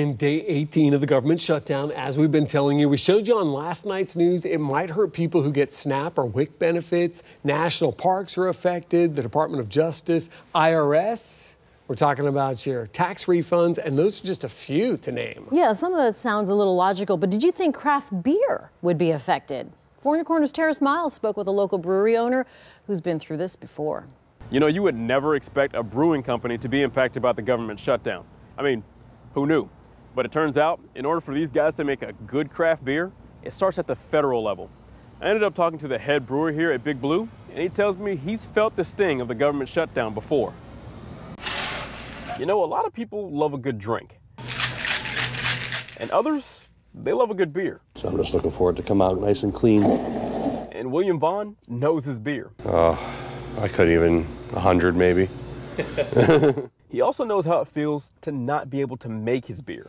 In day 18 of the government shutdown, as we've been telling you, we showed you on last night's news, it might hurt people who get SNAP or WIC benefits. National parks are affected, the Department of Justice, IRS. We're talking about your tax refunds, and those are just a few to name. Yeah, some of that sounds a little logical, but did you think craft beer would be affected? 4 Your Corner's Terrace Miles spoke with a local brewery owner who's been through this before. You know, you would never expect a brewing company to be impacted by the government shutdown. I mean, who knew? But it turns out, in order for these guys to make a good craft beer, it starts at the federal level. I ended up talking to the head brewer here at Big Blue, and he tells me he's felt the sting of the government shutdown before. You know, a lot of people love a good drink. And others, they love a good beer. So I'm just looking for it to come out nice and clean. And William Vaughn knows his beer. I couldn't even 100 maybe. He also knows how it feels to not be able to make his beer.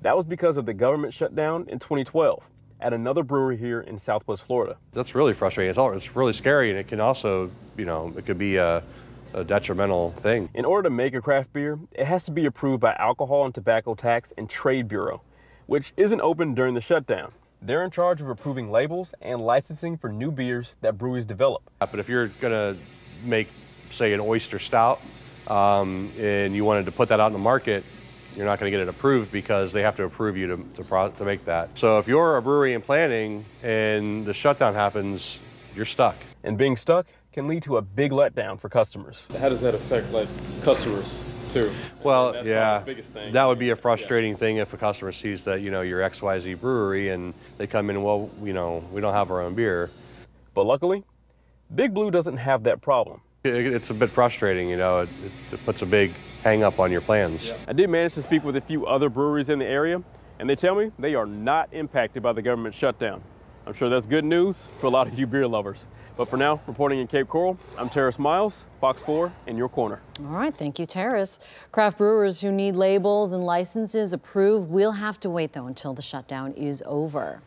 That was because of the government shutdown in 2012 at another brewery here in Southwest Florida. That's really frustrating. It's really scary, and it can also, you know, it could be a detrimental thing. In order to make a craft beer, it has to be approved by Alcohol and Tobacco Tax and Trade Bureau, which isn't open during the shutdown. They're in charge of approving labels and licensing for new beers that breweries develop. But if you're gonna make, say, an oyster stout, and you wanted to put that out in the market, you're not going to get it approved because they have to approve you to make that. So if you're a brewery in planning and the shutdown happens, you're stuck. And being stuck can lead to a big letdown for customers. How does that affect, like, customers too? Well, that's yeah, the biggest thing. That would be a frustrating thing if a customer sees that, you know, you're XYZ brewery and they come in, well, you know, we don't have our own beer. But luckily, Big Blue doesn't have that problem. It's a bit frustrating, you know, it puts a big hang up on your plans. I did manage to speak with a few other breweries in the area, and they tell me they are not impacted by the government shutdown. I'm sure that's good news for a lot of you beer lovers. But for now, reporting in Cape Coral, I'm Terrace Miles, Fox 4 in your corner. All right, thank you, Terrace. Craft brewers who need labels and licenses approved will have to wait, though, until the shutdown is over.